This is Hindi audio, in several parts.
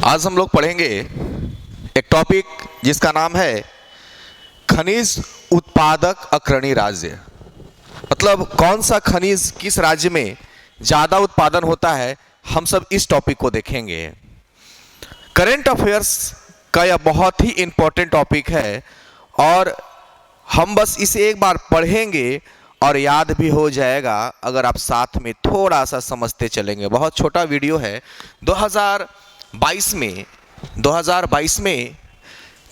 आज हम लोग पढ़ेंगे एक टॉपिक जिसका नाम है खनिज उत्पादक अग्रणी राज्य। मतलब कौन सा खनिज किस राज्य में ज़्यादा उत्पादन होता है, हम सब इस टॉपिक को देखेंगे। करंट अफेयर्स का यह बहुत ही इंपॉर्टेंट टॉपिक है और हम बस इसे एक बार पढ़ेंगे और याद भी हो जाएगा अगर आप साथ में थोड़ा सा समझते चलेंगे। बहुत छोटा वीडियो है। 2022 में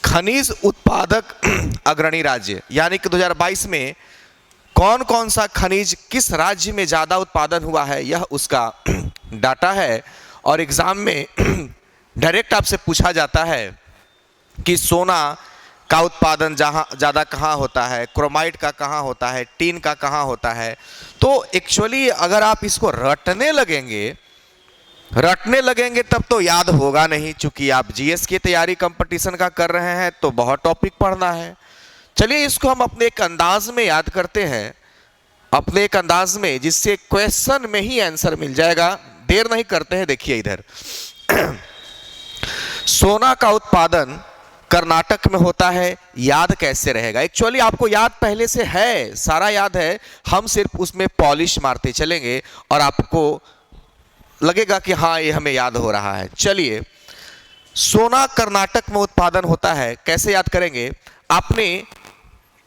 खनिज उत्पादक अग्रणी राज्य यानी कि 2022 में कौन कौन सा खनिज किस राज्य में ज़्यादा उत्पादन हुआ है, यह उसका डाटा है। और एग्ज़ाम में डायरेक्ट आपसे पूछा जाता है कि सोना का उत्पादन जहाँ ज़्यादा कहाँ होता है, क्रोमाइट का कहाँ होता है, टीन का कहाँ होता है। तो एक्चुअली अगर आप इसको रटने लगेंगे तब तो याद होगा नहीं, चूंकि आप जीएस की तैयारी कंपटीशन का कर रहे हैं तो बहुत टॉपिक पढ़ना है। चलिए इसको हम अपने एक अंदाज में याद करते हैं, अपने एक अंदाज में, जिससे क्वेश्चन में ही आंसर मिल जाएगा। देर नहीं करते हैं, देखिए इधर सोना का उत्पादन कर्नाटक में होता है, याद कैसे रहेगा। एक्चुअली आपको याद पहले से है, सारा याद है, हम सिर्फ उसमें पॉलिश मारते चलेंगे और आपको लगेगा कि हाँ ये हमें याद हो रहा है। चलिए, सोना कर्नाटक में उत्पादन होता है, कैसे याद करेंगे। आपने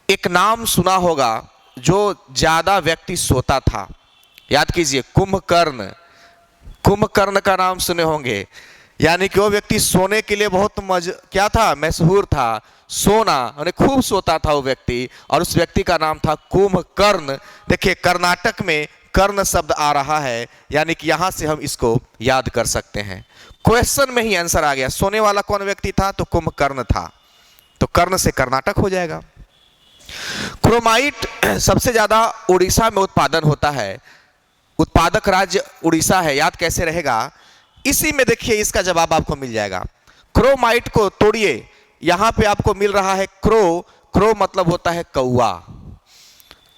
एक नाम सुना होगा जो ज्यादा व्यक्ति सोता था, याद कीजिए, कुंभकर्ण। कुंभकर्ण का नाम सुने होंगे, यानी कि वो व्यक्ति सोने के लिए बहुत मशहूर था। सोना यानी खूब सोता था वो व्यक्ति, और उस व्यक्ति का नाम था कुंभकर्ण। देखिए कर्नाटक में कर्ण शब्द आ रहा है, यानी कि यहां से हम इसको याद कर सकते हैं। क्वेश्चन में ही आंसर आ गया। सोने वाला कौन व्यक्ति था, तो कुंभकर्ण था, तो कर्ण से कर्नाटक हो जाएगा। क्रोमाइट सबसे ज्यादा उड़ीसा में उत्पादन होता है, उत्पादक राज्य उड़ीसा है, याद कैसे रहेगा। इसी में देखिए इसका जवाब आपको मिल जाएगा। क्रोमाइट को तोड़िए, यहां पे आपको मिल रहा है क्रो मतलब होता है कौआ।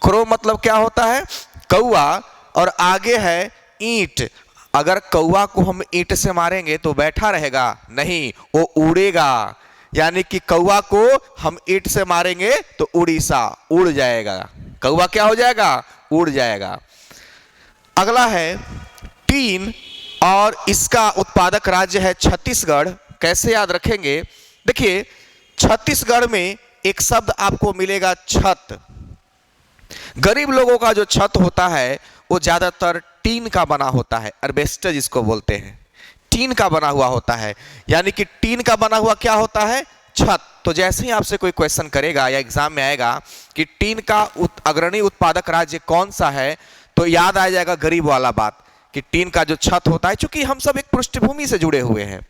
क्रो मतलब क्या होता है, कौआ, और आगे है ईंट। अगर कौआ को हम ईंट से मारेंगे तो बैठा रहेगा, नहीं, वो उड़ेगा। यानी कि कौआ को हम ईंट से मारेंगे तो उड़ीसा उड़ जाएगा, कौआ क्या हो जाएगा, उड़ जाएगा। अगला है टीन, और इसका उत्पादक राज्य है छत्तीसगढ़। कैसे याद रखेंगे, देखिए छत्तीसगढ़ में एक शब्द आपको मिलेगा छत। गरीब लोगों का जो छत होता है वो ज्यादातर टीन का बना होता है, एस्बेस्टस जिसको बोलते हैं, टीन का बना हुआ होता है। यानी कि टीन का बना हुआ क्या होता है, छत। तो जैसे ही आपसे कोई क्वेश्चन करेगा या एग्जाम में आएगा कि टीन का अग्रणी उत्पादक राज्य कौन सा है, तो याद आ जाएगा गरीब वाला बात कि टीन का जो छत होता है। चूंकि हम सब एक पृष्ठभूमि से जुड़े हुए हैं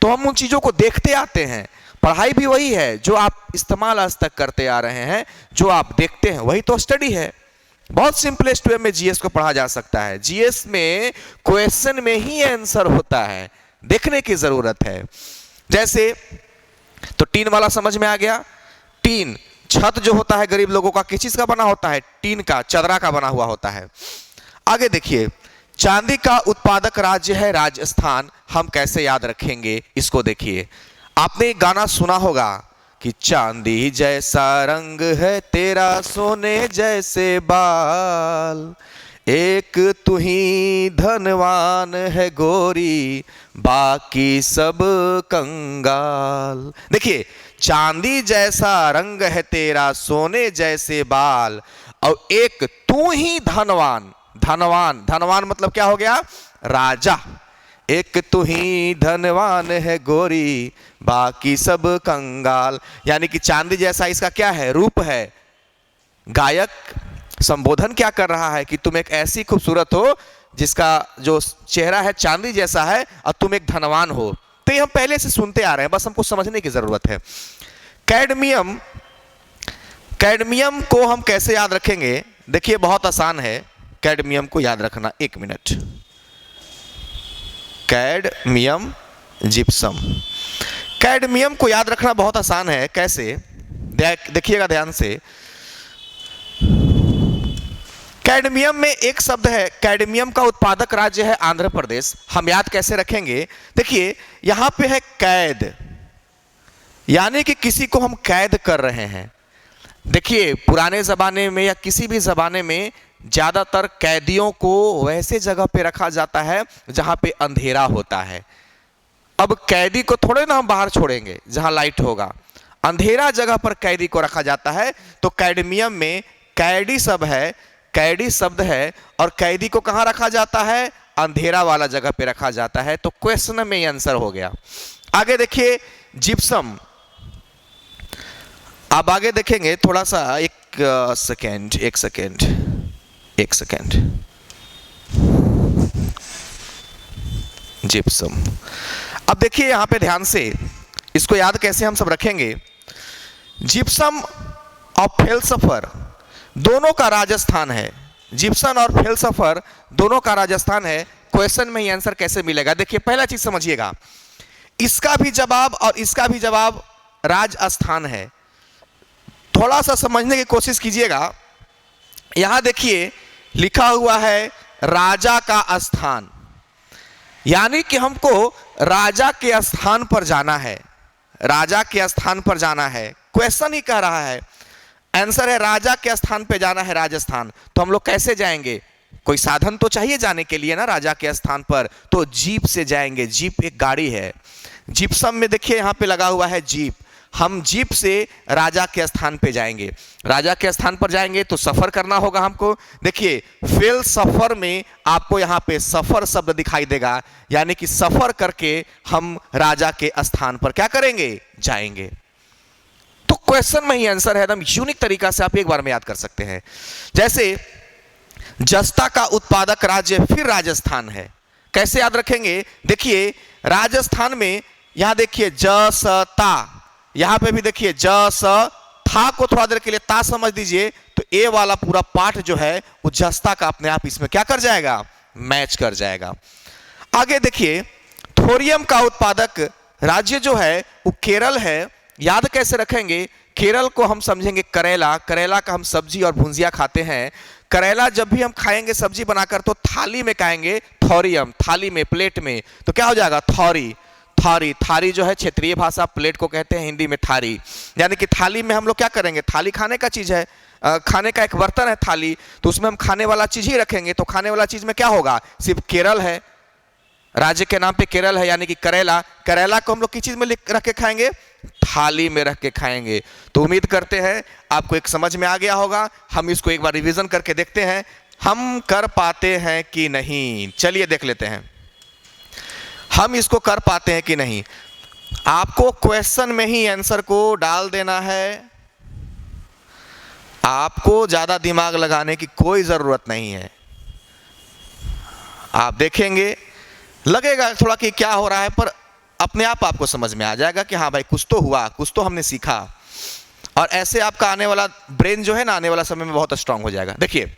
तो हम उन चीजों को देखते आते हैं। पढ़ाई भी वही है जो आप इस्तेमाल आज तक करते आ रहे हैं, जो आप देखते हैं वही तो स्टडी है। बहुत सिंपलेस्ट वे में जीएस को पढ़ा जा सकता है। जीएस में क्वेश्चन में ही आंसर होता है, देखने की जरूरत है। जैसे तो टीन वाला समझ में आ गया। टीन, छत जो होता है गरीब लोगों का किस चीज का बना होता है, टीन का, चदरा का बना हुआ होता है। आगे देखिए, चांदी का उत्पादक राज्य है राजस्थान। हम कैसे याद रखेंगे इसको देखिए। आपने एक गाना सुना होगा कि चांदी जैसा रंग है तेरा, सोने जैसे बाल, एक तू ही धनवान है गोरी, बाकी सब कंगाल। देखिए, चांदी जैसा रंग है तेरा, सोने जैसे बाल, और एक तू ही धनवान। धनवान मतलब क्या हो गया, राजा। एक तू ही धनवान है गोरी, बाकी सब कंगाल। यानी कि चांदी जैसा इसका क्या है, रूप है। गायक संबोधन क्या कर रहा है कि तुम एक ऐसी खूबसूरत हो जिसका जो चेहरा है चांदी जैसा है और तुम एक धनवान हो। तो ये हम पहले से सुनते आ रहे हैं, बस हमको समझने की जरूरत है। कैडमियम को हम कैसे याद रखेंगे, देखिए बहुत आसान है कैडमियम को याद रखना। एक मिनट, कैडमियम जिप्सम। कैडमियम को याद रखना बहुत आसान है। कैसे, देखिएगा ध्यान से। कैडमियम में एक शब्द है, कैडमियम का उत्पादक राज्य है आंध्र प्रदेश। हम याद कैसे रखेंगे? देखिए यहां पे है कैद, यानी कि किसी को हम कैद कर रहे हैं। देखिए पुराने ज़माने में या किसी भी ज़माने में ज़्यादातर कैदियों को वैसे जगह पे रखा जाता है जहाँ पे अंधेरा होता है। अब कैदी को थोड़े ना हम बाहर छोड़ेंगे जहाँ लाइट होगा, अंधेरा जगह पर कैदी को रखा जाता है। तो कैडमियम में कैडी शब्द है, कैडी शब्द है, और कैदी को कहाँ रखा जाता है? अंधेरा वाला जगह पे रखा जाता है। तो क्वेश्चन में ये आंसर हो गया। आगे देखिए जिप्सम। अब आगे देखेंगे थोड़ा सा, एक सेकेंड। जिप्सम। अब देखिए यहां पे ध्यान से, इसको याद कैसे हम सब रखेंगे? जिप्सम और फेल्सफर दोनों का राजस्थान है। जिप्सम और फेल्सफर दोनों का राजस्थान है। क्वेश्चन में ये आंसर कैसे मिलेगा? देखिए पहला चीज समझिएगा, इसका भी जवाब और इसका भी जवाब राजस्थान है। थोड़ा सा समझने की कोशिश कीजिएगा। यहां देखिए लिखा हुआ है राजा का स्थान, यानी कि हमको राजा के स्थान पर जाना है, राजा के स्थान पर जाना है। क्वेश्चन ही कह रहा है, आंसर है राजा के स्थान पे जाना है, राजस्थान। तो हम लोग कैसे जाएंगे? कोई साधन तो चाहिए जाने के लिए ना राजा के स्थान पर, तो जीप से जाएंगे। जीप एक गाड़ी है। जिप्सम में देखिए यहां पे लगा हुआ है जीप, हम जीप से राजा के स्थान पे जाएंगे। राजा के स्थान पर जाएंगे तो सफर करना होगा हमको। देखिए फेल सफर में आपको यहाँ पे सफर शब्द दिखाई देगा, यानी कि सफर करके हम राजा के स्थान पर क्या करेंगे? जाएंगे। तो क्वेश्चन में ही आंसर है। एकदम यूनिक तरीका से आप एक बार में याद कर सकते हैं। जैसे जस्ता का उत्पादक राज्य फिर राजस्थान है। कैसे याद रखेंगे? देखिए राजस्थान में यहां देखिए जसता, यहां पे भी देखिए जस था को थोड़ा देर के लिए ता समझ दीजिए, तो ए वाला पूरा पार्ट जो है वो जस्ता का अपने आप इसमें क्या कर जाएगा? मैच कर जाएगा। आगे देखिए थोरियम का उत्पादक राज्य जो है वो केरल है। याद कैसे रखेंगे? केरल को हम समझेंगे करेला। करेला का हम सब्जी और भुंजिया खाते हैं। करेला जब भी हम खाएंगे सब्जी बनाकर तो थाली में खाएंगे, थोरियम, थाली में, प्लेट में, तो क्या हो जाएगा? थौरी। थारी, थारी जो है क्षेत्रीय भाषा, प्लेट को कहते हैं हिंदी में थारी। यानी कि थाली में हम लोग क्या करेंगे? थाली खाने का चीज है, खाने का एक बर्तन है थाली, तो उसमें हम खाने वाला चीज ही रखेंगे। तो खाने वाला चीज में क्या होगा? सिर्फ केरल है, राज्य के नाम पे केरल है, यानी कि करेला। करेला को हम लोग किस चीज में रख के खाएंगे? थाली में रख के खाएंगे। तो उम्मीद करते हैं आपको एक समझ में आ गया होगा। हम इसको एक बार रिवीजन करके देखते हैं, हम कर पाते हैं कि नहीं। चलिए देख लेते हैं हम इसको कर पाते हैं कि नहीं। आपको क्वेश्चन में ही आंसर को डाल देना है, आपको ज्यादा दिमाग लगाने की कोई जरूरत नहीं है। आप देखेंगे लगेगा थोड़ा कि क्या हो रहा है, पर अपने आप आपको समझ में आ जाएगा कि हाँ भाई कुछ तो हुआ, कुछ तो हमने सीखा। और ऐसे आपका आने वाला ब्रेन जो है ना, आने वाला समय में बहुत स्ट्रांग हो जाएगा। देखिए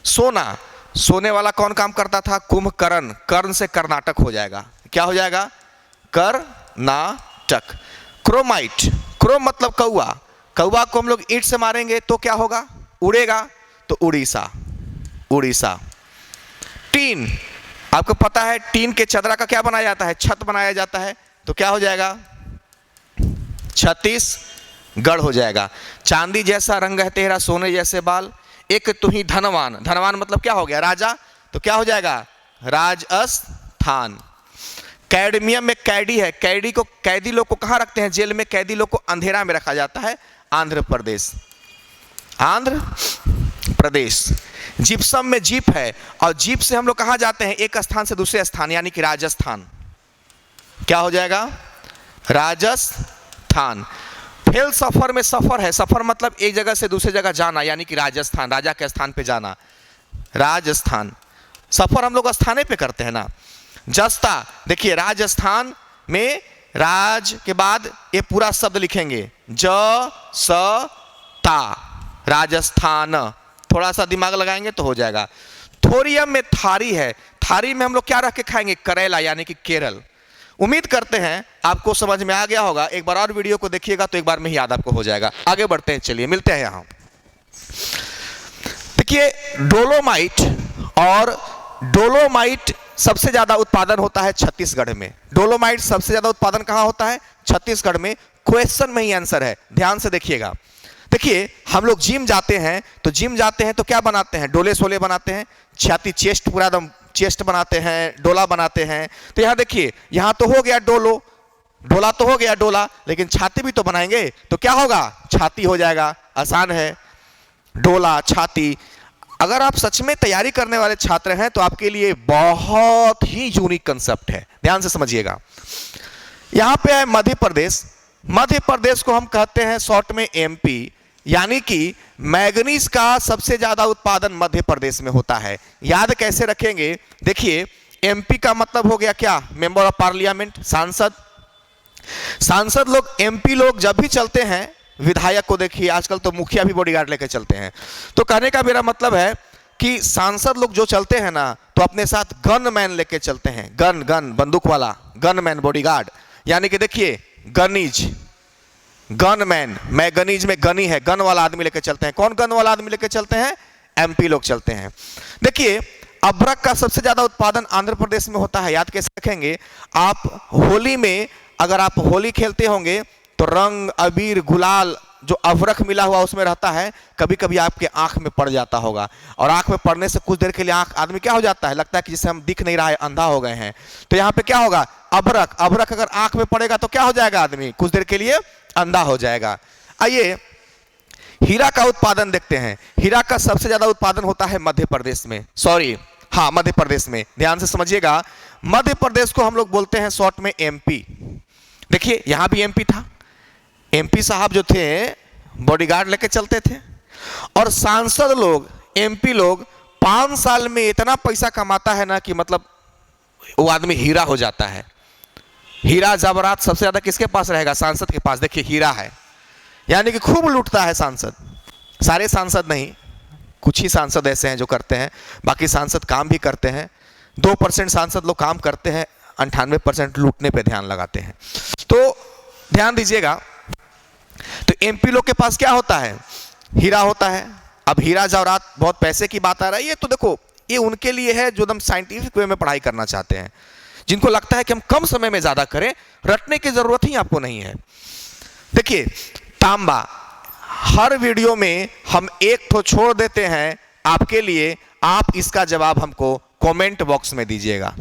सोना, सोने वाला कौन काम करता था? कुंभकर्ण। कर्ण से कर्नाटक हो जाएगा। क्या हो जाएगा? कर्नाटक। क्रोमाइट, क्रोम मतलब कौआ, कौआ को हम लोग ईंट से मारेंगे तो क्या होगा? उड़ेगा, तो उड़ीसा, उड़ीसा। टीन, आपको पता है टीन के चदरा का क्या बनाया जाता है? छत बनाया जाता है, तो क्या हो जाएगा? छत्तीसगढ़ हो जाएगा। चांदी जैसा रंग है तेरा, सोने जैसे बाल, एक तू ही धनवान। धनवान मतलब क्या हो गया? राजा, तो क्या हो जाएगा? राजस्थान। कैडमियम में कैडी है, कैडी को, कैदी लोग को कहां रखते हैं? जेल में। कैदी लोग को अंधेरा में रखा जाता है, आंध्र प्रदेश, आंध्र प्रदेश। जिप्सम में जीप है, और जीप से हम लोग कहां जाते हैं? एक स्थान से दूसरे स्थान, यानी कि राजस्थान। क्या हो जाएगा? राजस्थान। फेल सफर में सफर है, सफर मतलब एक जगह से दूसरी जगह जाना, यानी कि राजस्थान, राजा के स्थान पे जाना, राजस्थान। सफर हम लोग स्थाने पे करते हैं ना। जस्ता, देखिए राजस्थान में राज के बाद ये पूरा शब्द लिखेंगे, ज स ता, राजस्थान। थोड़ा सा दिमाग लगाएंगे तो हो जाएगा। थोरियम में थारी है, थारी में हम लोग क्या रख के खाएंगे? करेला, यानी कि केरल। उम्मीद करते हैं आपको समझ में आ गया होगा। एक बार और वीडियो को देखिएगा तो एक बार में ही याद आपको हो जाएगा। आगे बढ़ते हैं, चलिए मिलते हैं यहां। देखिए देखिए डोलोमाइट, और डोलोमाइट सबसे ज्यादा उत्पादन होता है छत्तीसगढ़ में। डोलोमाइट सबसे ज्यादा उत्पादन कहां होता है? छत्तीसगढ़ में। क्वेश्चन में ही आंसर है, ध्यान से देखिएगा। देखिए हम लोग जिम जाते हैं तो क्या बनाते हैं? डोले सोले बनाते हैं, छाती चेस्ट पूरा एकदम चेस्ट बनाते हैं, डोला बनाते हैं। तो यहां देखिए, यहां तो हो गया डोला तो हो गया डोला, लेकिन छाती भी तो बनाएंगे, तो क्या होगा? छाती हो जाएगा। आसान है, डोला छाती। अगर आप सच में तैयारी करने वाले छात्र हैं तो आपके लिए बहुत ही यूनिक कंसेप्ट है, ध्यान से समझिएगा। यहां पे है मध्य प्रदेश। मध्य प्रदेश को हम कहते हैं शॉर्ट में एमपी, यानी कि मैग्नीज का सबसे ज्यादा उत्पादन मध्य प्रदेश में होता है। याद कैसे रखेंगे? देखिए एमपी का मतलब हो गया क्या? मेंबर ऑफ पार्लियामेंट, सांसद। सांसद लोग, एमपी लोग जब भी चलते हैं, विधायक को देखिए आजकल तो मुखिया भी बॉडीगार्ड लेकर चलते हैं। तो कहने का मेरा मतलब है कि सांसद लोग जो चलते हैं ना, तो अपने साथ गन मैन लेके चलते हैं। गन बंदूक वाला गन मैन बॉडीगार्ड, यानी कि देखिए गनीज, गन मैन, मैं गनीज में गनी है, गन वाला आदमी लेके चलते हैं। कौन गन वाला आदमी लेके चलते हैं? एमपी लोग चलते हैं। देखिए अभ्रक का सबसे ज्यादा उत्पादन आंध्र प्रदेश में होता है। याद कैसे रखेंगे? आप होली में अगर आप होली खेलते होंगे तो रंग अबीर गुलाल जो अभ्रक मिला हुआ उसमें रहता है, कभी कभी आपके आंख में पड़ जाता होगा, और आंख में पड़ने से कुछ देर के लिए आंख आदमी क्या हो जाता है? लगता है कि जैसे हम दिख नहीं रहा है, अंधा हो गए हैं। तो यहाँ पे क्या होगा? अभ्रक। अभ्रक अगर आंख में पड़ेगा तो क्या हो जाएगा? आदमी कुछ देर के लिए अंधा हो जाएगा। आइए हीरा का उत्पादन देखते हैं। हीरा का सबसे ज्यादा उत्पादन होता है मध्य प्रदेश में, मध्य प्रदेश में। ध्यान से समझिएगा, मध्य प्रदेश को हम लोग बोलते हैं शॉर्ट में एमपी। देखिए यहां भी एमपी था। एमपी साहब जो थे बॉडीगार्ड लेके चलते थे, और सांसद लोग, एमपी लोग 5 साल में इतना पैसा कमाता है ना कि मतलब वो आदमी हीरा हो जाता है। हीरा जवाहरात सबसे ज्यादा किसके पास रहेगा? सांसद के पास। देखिए हीरा है, यानी कि खूब लूटता है सांसद। सारे सांसद नहीं, कुछ ही सांसद ऐसे हैं जो करते हैं, बाकी सांसद काम भी करते हैं। 2% सांसद लोग काम करते हैं, 98% लूटने पे ध्यान लगाते हैं। तो ध्यान दीजिएगा, तो एमपी लोग के पास क्या होता है? हीरा होता है। अब हीरा जवाहरात, बहुत पैसे की बात आ रही है, तो देखो ये उनके लिए है जो एकदम साइंटिफिक वे में पढ़ाई करना चाहते हैं, जिनको लगता है कि हम कम समय में ज्यादा करें, रटने की जरूरत ही आपको नहीं है। देखिए तांबा, हर वीडियो में हम एक तो छोड़ देते हैं आपके लिए, आप इसका जवाब हमको कमेंट बॉक्स में दीजिएगा।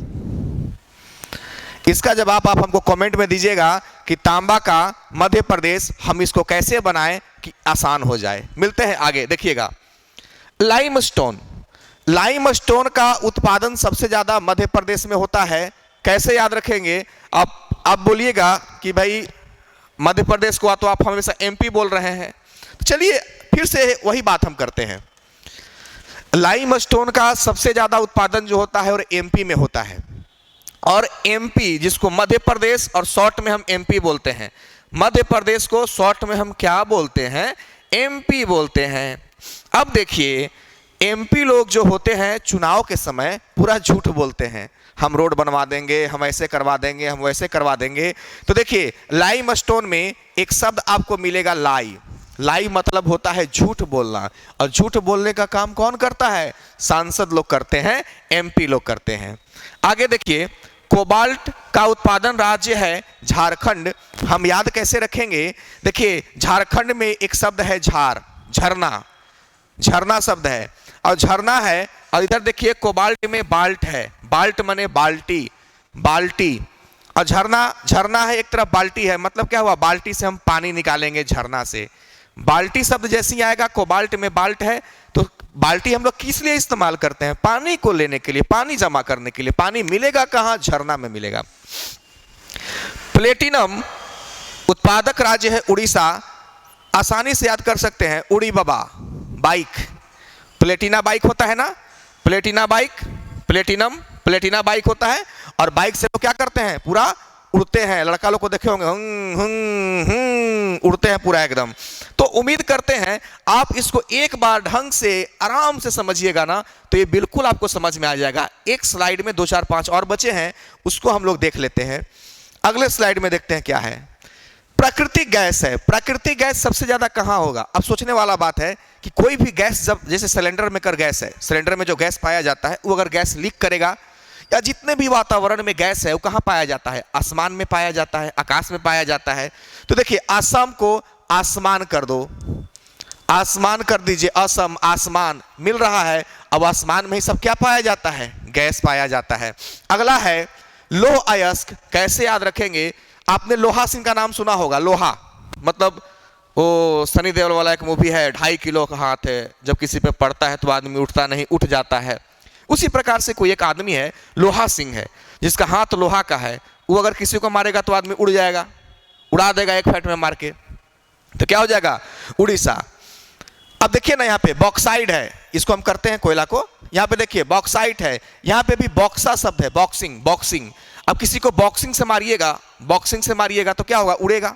इसका जवाब आप हमको कमेंट में दीजिएगा कि तांबा का मध्य प्रदेश, हम इसको कैसे बनाएं कि आसान हो जाए। मिलते हैं आगे, देखिएगा लाइमस्टोन। लाइमस्टोन का उत्पादन सबसे ज्यादा मध्य प्रदेश में होता है। कैसे याद रखेंगे? आप बोलिएगा कि भाई मध्य प्रदेश को तो आप हमेशा एमपी बोल रहे हैं, तो चलिए फिर से वही बात हम करते हैं। लाइमस्टोन का सबसे ज्यादा उत्पादन जो होता है और एमपी में होता है, और एमपी जिसको मध्य प्रदेश और शॉर्ट में हम एमपी बोलते हैं, मध्य प्रदेश को शॉर्ट में हम क्या बोलते हैं? एमपी बोलते हैं। अब देखिए एमपी लोग जो होते हैं चुनाव के समय पूरा झूठ बोलते हैं, हम रोड बनवा देंगे, हम ऐसे करवा देंगे, हम वैसे करवा देंगे। तो देखिए लाइमस्टोन में एक शब्द आपको मिलेगा लाई। लाई मतलब होता है झूठ बोलना, और झूठ बोलने का काम कौन करता है? सांसद लोग करते हैं, एमपी लोग करते हैं। आगे देखिए कोबाल्ट का उत्पादन राज्य है झारखंड। हम याद कैसे रखेंगे? देखिए झारखंड में एक शब्द है झार, झरना, झरना शब्द है, और झरना है। और इधर देखिए कोबाल्ट में बाल्ट है, बाल्ट माने बाल्टी, बाल्टी। और झरना है, एक तरफ बाल्टी है, मतलब क्या हुआ? बाल्टी से हम पानी निकालेंगे, झरना से। बाल्टी शब्द जैसे ही आएगा, कोबाल्ट में बाल्ट है, तो बाल्टी हम लोग किस लिए इस्तेमाल करते हैं? पानी को लेने के लिए, पानी जमा करने के लिए। पानी मिलेगा कहां? झरना में मिलेगा। प्लेटिनम उत्पादक राज्य है उड़ीसा। आसानी से याद कर सकते हैं, उड़ी बाबा बाइक, प्लेटिना बाइक होता है ना, प्लेटिना बाइक, प्लेटिना बाइक होता है। और बाइक से लोग क्या करते हैं? पूरा उड़ते हैं। लड़का लोग को देखे होंगे, उड़ते हैं पूरा एकदम। तो उम्मीद करते हैं आप इसको एक बार ढंग से आराम से समझिएगा ना, तो ये बिल्कुल आपको समझ में आ जाएगा। एक स्लाइड में 2 4 5 और बचे हैं, उसको हम लोग देख लेते हैं। अगले स्लाइड में देखते हैं क्या है। प्राकृतिक गैस है। प्राकृतिक गैस सबसे ज्यादा कहां होगा? अब सोचने वाला बात है कि कोई भी गैस, जब जैसे सिलेंडर में कर गैस है, सिलेंडर में जो गैस पाया जाता है वो अगर गैस लीक करेगा, या जितने भी वातावरण में गैस है वो कहां पाया जाता है? आसमान में पाया जाता है, आकाश में पाया जाता है। तो देखिए, असम को आसमान कर दो, आसमान कर दीजिए, असम आसमान मिल रहा है। अब आसमान में ही सब क्या पाया जाता है? गैस पाया जाता है। अगला है लोह अयस्क। कैसे याद रखेंगे? आपने लोहा सिंह का नाम सुना होगा। लोहा मतलब वो सनी देओल वाला एक मूवी है, 2.5 किलो का हाथ है, जब किसी पे पड़ता है तो आदमी उठता नहीं, उठ जाता है। उसी प्रकार से कोई एक आदमी है, लोहा सिंह है, जिसका हाथ लोहा का है। वो अगर किसी को मारेगा तो आदमी उड़ जाएगा, उड़ा देगा एक फैट में मार के। तो क्या हो जाएगा? उड़ीसा। अब देखिए ना, यहाँ पे बॉक्साइड है, इसको हम करते हैं कोयला को। यहाँ पे देखिए बॉक्साइट है, यहाँ पे भी बॉक्सा शब्द है, बॉक्सिंग, बॉक्सिंग। अब किसी को बॉक्सिंग से मारिएगा, बॉक्सिंग से मारिएगा तो क्या होगा? उड़ेगा।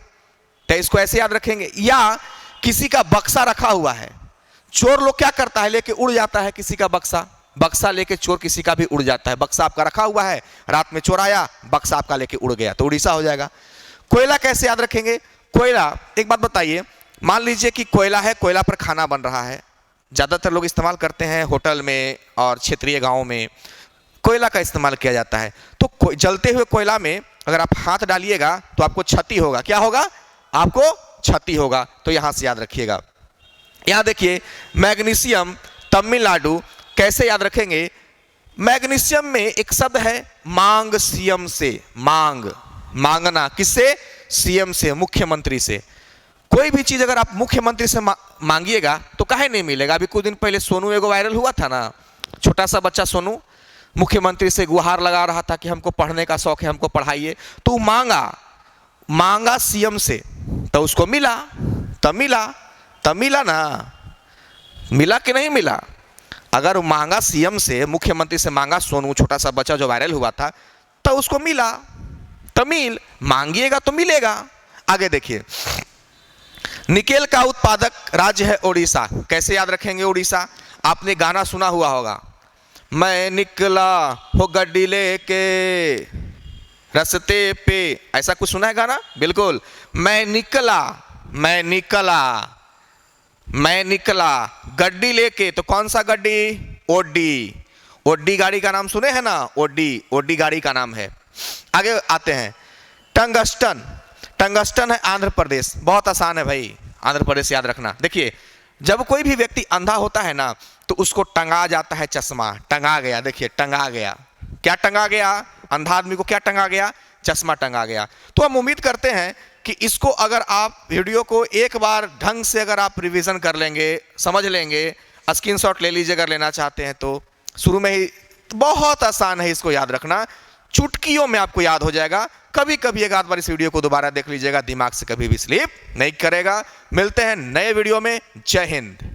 तो इसको ऐसे याद रखेंगे। या किसी का बक्सा रखा हुआ है, चोर लोग क्या करता है? लेके उड़ जाता है किसी का बक्सा, बक्सा लेके चोर किसी का भी उड़ जाता है। बक्सा आपका रखा हुआ है, रात में चोर आया, बक्सा आपका लेके उड़ गया, तो उड़ीसा हो जाएगा। कोयला कैसे याद रखेंगे? कोयला, एक बात बताइए, मान लीजिए कि कोयला है, कोयला पर खाना बन रहा है, ज्यादातर लोग इस्तेमाल करते हैं होटल में और क्षेत्रीय गांवों में कोयला का इस्तेमाल किया जाता है। तो जलते हुए कोयला में अगर आप हाथ डालिएगा तो आपको क्षति होगा। क्या होगा? आपको क्षति होगा। तो यहां से याद रखिएगा। यहां देखिए मैग्नीशियम, तमिलनाडु। कैसे याद रखेंगे? मैग्नीशियम में एक शब्द है मांग, सीएम से मांग, मांगना। किससे? सीएम से, मुख्यमंत्री से। कोई भी चीज अगर आप मुख्यमंत्री से मांगिएगा तो काहे नहीं मिलेगा? अभी कुछ दिन पहले सोनू एगो वायरल हुआ था ना, छोटा सा बच्चा सोनू मुख्यमंत्री से गुहार लगा रहा था कि हमको पढ़ने का शौक है, हमको पढ़ाइए। तो मांगा सीएम से, तो उसको मिला, तब मिला ना, मिला कि नहीं मिला? अगर मांगा सीएम से, मुख्यमंत्री से मांगा सोनू, छोटा सा बच्चा जो वायरल हुआ था, तो उसको मिला। तमिल मांगिएगा तो मिलेगा। आगे देखिए, निकेल का उत्पादक राज्य है उड़ीसा। कैसे याद रखेंगे उड़ीसा? आपने गाना सुना हुआ होगा, मैं निकला हो गड्डी लेके रास्ते पे, ऐसा कुछ सुना है गाना? बिल्कुल, मैं निकला गड्डी लेके। तो कौन सा गड्डी? ओडी गाड़ी का नाम सुने हैं ना? ओडी गाड़ी का नाम है। आगे आते हैं, टंगस्टन है आंध्र प्रदेश। बहुत आसान है भाई, आंध्र प्रदेश याद रखना। देखिए, जब कोई भी व्यक्ति अंधा होता है ना तो उसको टंगा जाता है चश्मा। टंगा गया, देखिए टंगा गया। क्या टंगा गया? अंधा आदमी को क्या टंगा गया? चश्मा टंगा गया। तो हम उम्मीद करते हैं कि इसको अगर आप वीडियो को एक बार ढंग से अगर आप रिवीजन कर लेंगे, समझ लेंगे, स्क्रीनशॉट ले लीजिए अगर लेना चाहते हैं तो। शुरू में ही बहुत आसान है इसको याद रखना, चुटकियों में आपको याद हो जाएगा। कभी कभी एक आध बार इस वीडियो को दोबारा देख लीजिएगा, दिमाग से कभी भी स्लिप नहीं करेगा। मिलते हैं नए वीडियो में। जय हिंद।